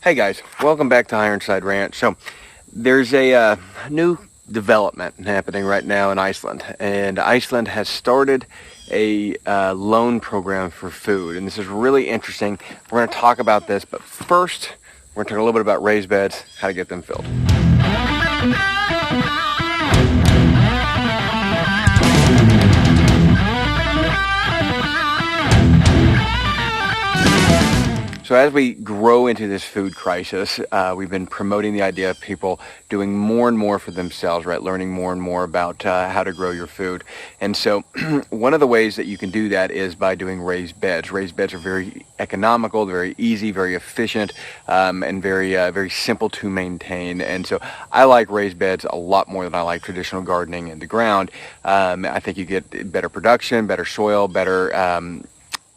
Hey guys, welcome back to Ironside Ranch. So there's a new development happening right now in Iceland, and Iceland has started a loan program for food, and this is really interesting. We're going to talk about this, but first we're going to talk a little bit about raised beds, how to get them filled. So as we grow into this food crisis, we've been promoting the idea of people doing more and more for themselves, right? Learning more and more about how to grow your food. And so one of the ways that you can do that is by doing raised beds. Raised beds are very economical, very easy, very efficient, and very simple to maintain. And so I like raised beds a lot more than I like traditional gardening in the ground. I think you get better production, better soil, better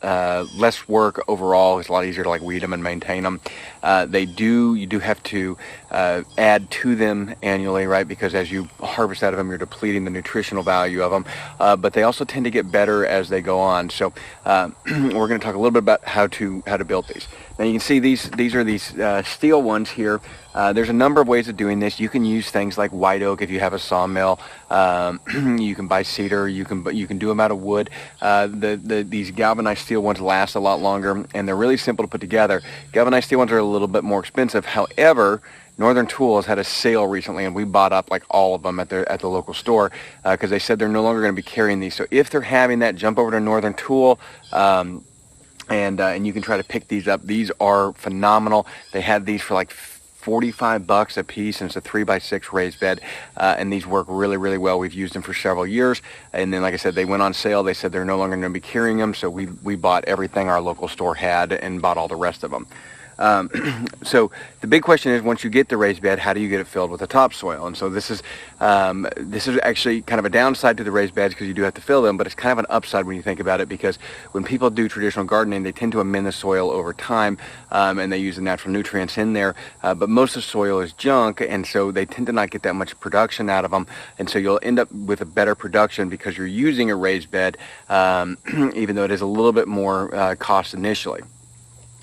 less work overall. It's a lot easier to weed them and maintain them. You do have to add to them annually, right? Because as you harvest out of them, you're depleting the nutritional value of them. But they also tend to get better as they go on. So we're going to talk a little bit about how to build these. Now you can see these are steel ones here. There's a number of ways of doing this. You can use things like white oak if you have a sawmill. You can buy cedar. You can do them out of wood. These galvanized steel ones last a lot longer, and they're really simple to put together. Galvanized steel ones are a little bit more expensive. However, Northern Tools had a sale recently, and we bought up all of them at the local store because they said they're no longer going to be carrying these. So if they're having that, jump over to Northern Tool. And you can try to pick these up. These are phenomenal. They had these for $45 a piece, and it's a 3x6 raised bed, and these work really, really well. We've used them for several years, and then like I said, they went on sale. They said they're no longer going to be carrying them, so we bought everything our local store had and bought all the rest of them. So the big question is, once you get the raised bed, how do you get it filled with the topsoil? And so this is actually kind of a downside to the raised beds because you do have to fill them, but it's kind of an upside when you think about it, because when people do traditional gardening, they tend to amend the soil over time, and they use the natural nutrients in there, but most of the soil is junk, and so they tend to not get that much production out of them, and so you'll end up with a better production because you're using a raised bed, even though it is a little bit more cost initially.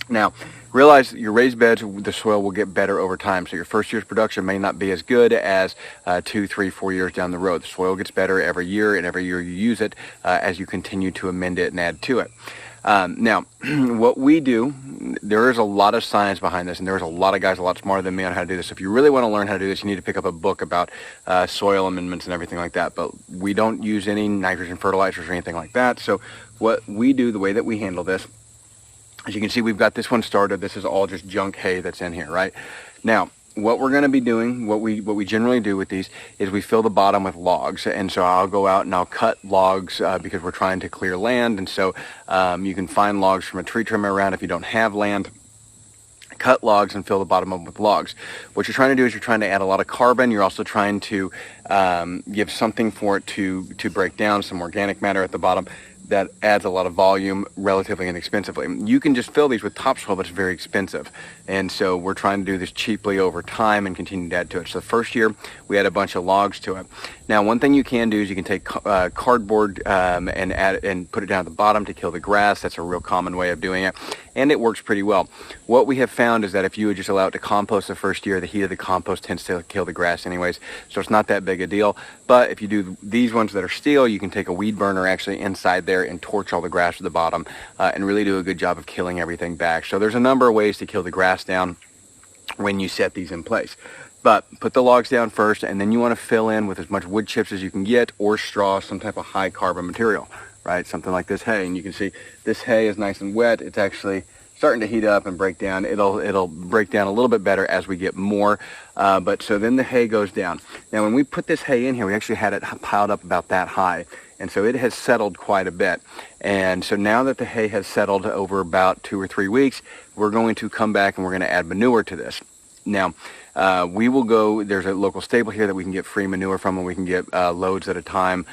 Now, realize your raised beds, the soil will get better over time. So your first year's production may not be as good as 2, 3, 4 years down the road. The soil gets better every year, and every year you use it as you continue to amend it and add to it. Now, what we do, there is a lot of science behind this, and there's a lot of guys a lot smarter than me on how to do this. If you really want to learn how to do this, you need to pick up a book about soil amendments and everything like that. But we don't use any nitrogen fertilizers or anything like that. So what we do, the way that we handle this, as you can see, we've got this one started. This is all just junk hay that's in here, right? Now, what we're going to be doing, what we generally do with these, is we fill the bottom with logs. And so I'll go out and I'll cut logs because we're trying to clear land. And so you can find logs from a tree trimmer around if you don't have land. Cut logs and fill the bottom up with logs. What you're trying to do is you're trying to add a lot of carbon. You're also trying to give something for it to break down, some organic matter at the bottom that adds a lot of volume relatively inexpensively. You can just fill these with topsoil, but it's very expensive. And so we're trying to do this cheaply over time and continue to add to it. So the first year, we add a bunch of logs to it. Now, one thing you can do is you can take cardboard and add it and put it down at the bottom to kill the grass. That's a real common way of doing it, and it works pretty well. What we have found is that if you would just allow it to compost the first year, the heat of the compost tends to kill the grass anyways, so it's not that big a deal. But if you do these ones that are steel, you can take a weed burner actually inside there and torch all the grass to the bottom and really do a good job of killing everything back. So there's a number of ways to kill the grass down when you set these in place. But put the logs down first, and then you want to fill in with as much wood chips as you can get, or straw, some type of high carbon material, right? Something like this hay. And you can see this hay is nice and wet. It's actually starting to heat up and break down. It'll break down a little bit better as we get more. But so then the hay goes down. Now, when we put this hay in here, we actually had it piled up about that high. And so it has settled quite a bit. And so now that the hay has settled over about 2 or 3 weeks, we're going to come back and we're going to add manure to this. Now, we will go, there's a local stable here that we can get free manure from, and we can get loads at a time,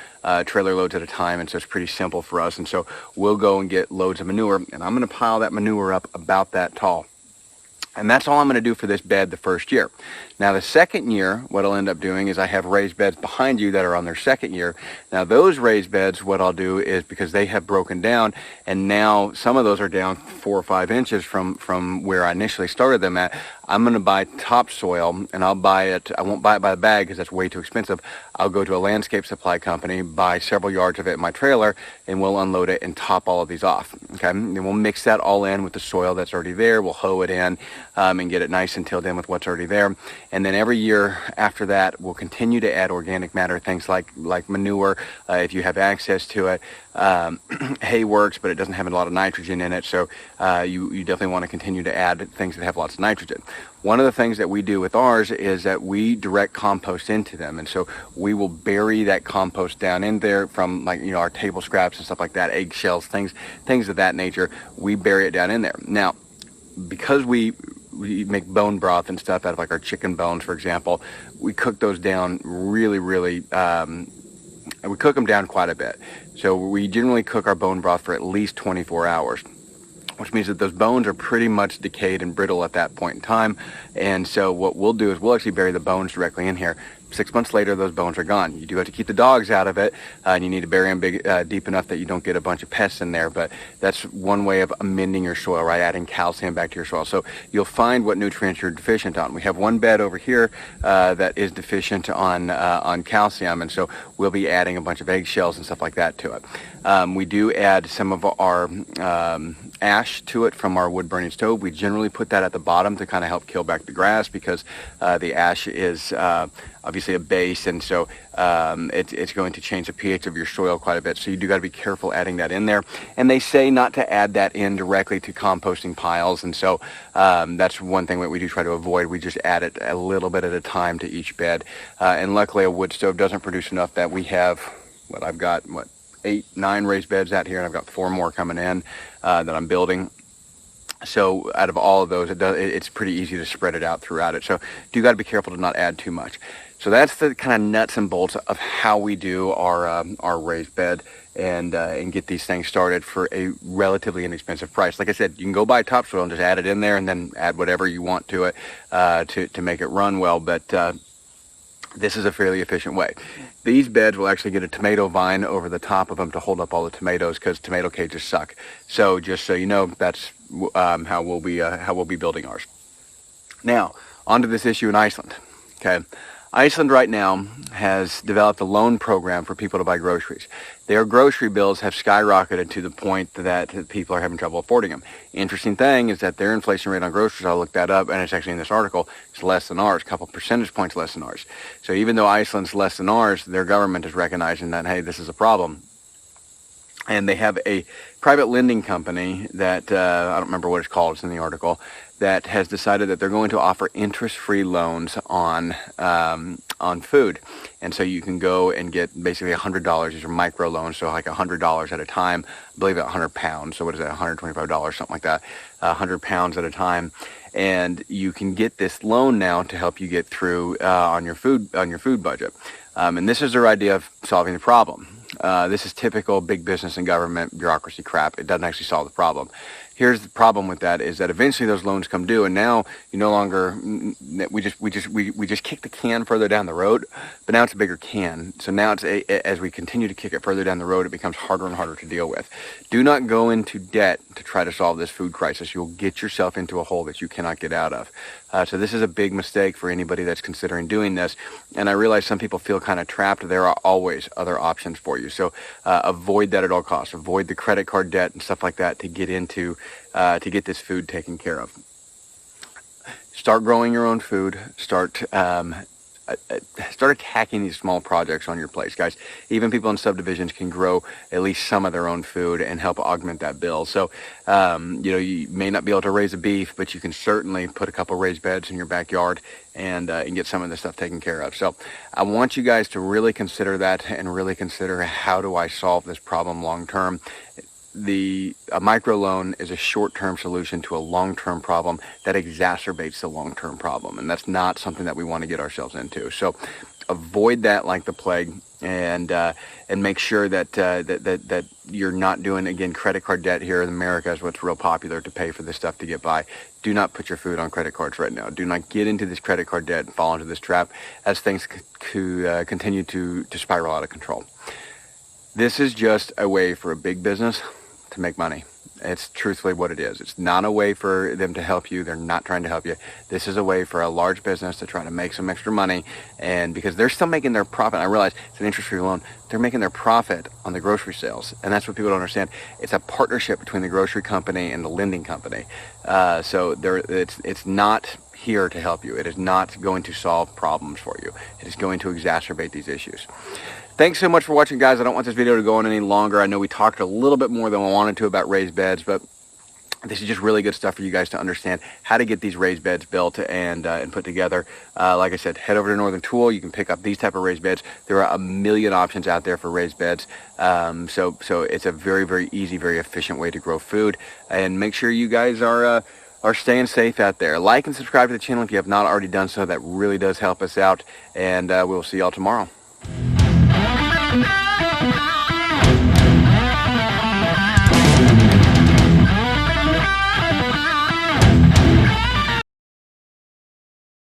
trailer loads at a time, and so it's pretty simple for us. And so we'll go and get loads of manure, and I'm going to pile that manure up about that tall. And that's all I'm going to do for this bed the first year. Now, the second year, what I'll end up doing is I have raised beds behind you that are on their second year. Now, those raised beds, what I'll do is, because they have broken down, and now some of those are down 4 or 5 inches from where I initially started them at, I'm going to buy topsoil, and I'll buy it. I won't buy it by the bag because that's way too expensive. I'll go to a landscape supply company, buy several yards of it in my trailer, and we'll unload it and top all of these off. Okay, and then we'll mix that all in with the soil that's already there. We'll hoe it in and get it nice and tilled in with what's already there. And then every year after that, we'll continue to add organic matter, things like manure, if you have access to it. Hay works, but it doesn't have a lot of nitrogen in it, so you definitely want to continue to add things that have lots of nitrogen. One of the things that we do with ours is that we direct compost into them, and so we will bury that compost down in there from, like, our table scraps and stuff like that, eggshells, things of that nature. We bury it down in there. Now, because we make bone broth and stuff out of, like, our chicken bones, for example, we cook those down really, we cook them down quite a bit. So we generally cook our bone broth for at least 24 hours, which means that those bones are pretty much decayed and brittle at that point in time. And so what we'll do is we'll actually bury the bones directly in here. 6 months later, those bones are gone. You do have to keep the dogs out of it, and you need to bury them deep enough that you don't get a bunch of pests in there. But that's one way of amending your soil, right? Adding calcium back to your soil. So you'll find what nutrients you're deficient on. We have one bed over here that is deficient on calcium, and so we'll be adding a bunch of eggshells and stuff like that to it. We do add some of our ash to it from our wood burning stove. We generally put that at the bottom to kind of help kill back the grass, because the ash is obviously a base, and so it's going to change the pH of your soil quite a bit. So you do got to be careful adding that in there. And they say not to add that in directly to composting piles, and so that's one thing that we do try to avoid. We just add it a little bit at a time to each bed. And luckily, a wood stove doesn't produce enough that we have I've got 8, 9 raised beds out here, and I've got 4 more coming in that I'm building. So out of all of those, it's pretty easy to spread it out throughout it. So you got to be careful to not add too much. So that's the kind of nuts and bolts of how we do our raised bed and get these things started for a relatively inexpensive price. Like I said, you can go buy topsoil and just add it in there, and then add whatever you want to it to make it run well. But this is a fairly efficient way. These beds will actually get a tomato vine over the top of them to hold up all the tomatoes, because tomato cages suck. So just so you know, that's how we'll be building ours. Now, onto this issue in Iceland. Okay, Iceland right now has developed a loan program for people to buy groceries. Their grocery bills have skyrocketed to the point that people are having trouble affording them. Interesting thing is that their inflation rate on groceries, I looked that up, and it's actually in this article, it's less than ours, a couple percentage points less than ours. So even though Iceland's less than ours, their government is recognizing that, hey, this is a problem. And they have a private lending company that, I don't remember what it's called, it's in the article, that has decided that they're going to offer interest-free loans on food. And so you can go and get basically $100. These are micro loans, so like $100 at a time. I believe 100 pounds. So what is that? $125, something like that. 100 pounds at a time. And you can get this loan now to help you get through on your food budget. And this is their idea of solving the problem. This is typical big business and government bureaucracy crap. It doesn't actually solve the problem. Here's the problem with that, is that eventually those loans come due, and now you no longer, we just kick the can further down the road, but now it's a bigger can. So now as we continue to kick it further down the road, it becomes harder and harder to deal with. Do not go into debt to try to solve this food crisis. You'll get yourself into a hole that you cannot get out of. So this is a big mistake for anybody that's considering doing this. And I realize some people feel kind of trapped. There are always other options for you. So avoid that at all costs. Avoid the credit card debt and stuff like that to get this food taken care of. Start growing your own food. Start attacking these small projects on your place, guys. Even people in subdivisions can grow at least some of their own food and help augment that bill. So, you may not be able to raise a beef, but you can certainly put a couple raised beds in your backyard and get some of this stuff taken care of. So I want you guys to really consider that and really consider, how do I solve this problem long term? A microloan is a short-term solution to a long-term problem that exacerbates the long-term problem, and that's not something that we want to get ourselves into. So avoid that like the plague, and make sure that you're not doing, again, credit card debt here in America is what's real popular to pay for this stuff to get by. Do not put your food on credit cards right now. Do not get into this credit card debt and fall into this trap as things continue to spiral out of control. This is just a way for a big business to make money. It's truthfully what it is. It's not a way for them to help you. They're not trying to help you. This is a way for a large business to try to make some extra money, and because they're still making their profit. I realize it's an interest-free loan. They're making their profit on the grocery sales, and that's what people don't understand. It's a partnership between the grocery company and the lending company. So it's not here to help you. It is not going to solve problems for you. It is going to exacerbate these issues. Thanks so much for watching, guys. I don't want this video to go on any longer. I know we talked a little bit more than I wanted to about raised beds, but this is just really good stuff for you guys to understand how to get these raised beds built and put together. Like I said, head over to Northern Tool. You can pick up these type of raised beds. There are a million options out there for raised beds. So it's a very, very easy, very efficient way to grow food. And make sure you guys are staying safe out there. Like and subscribe to the channel if you have not already done so. That really does help us out. And we'll see y'all tomorrow.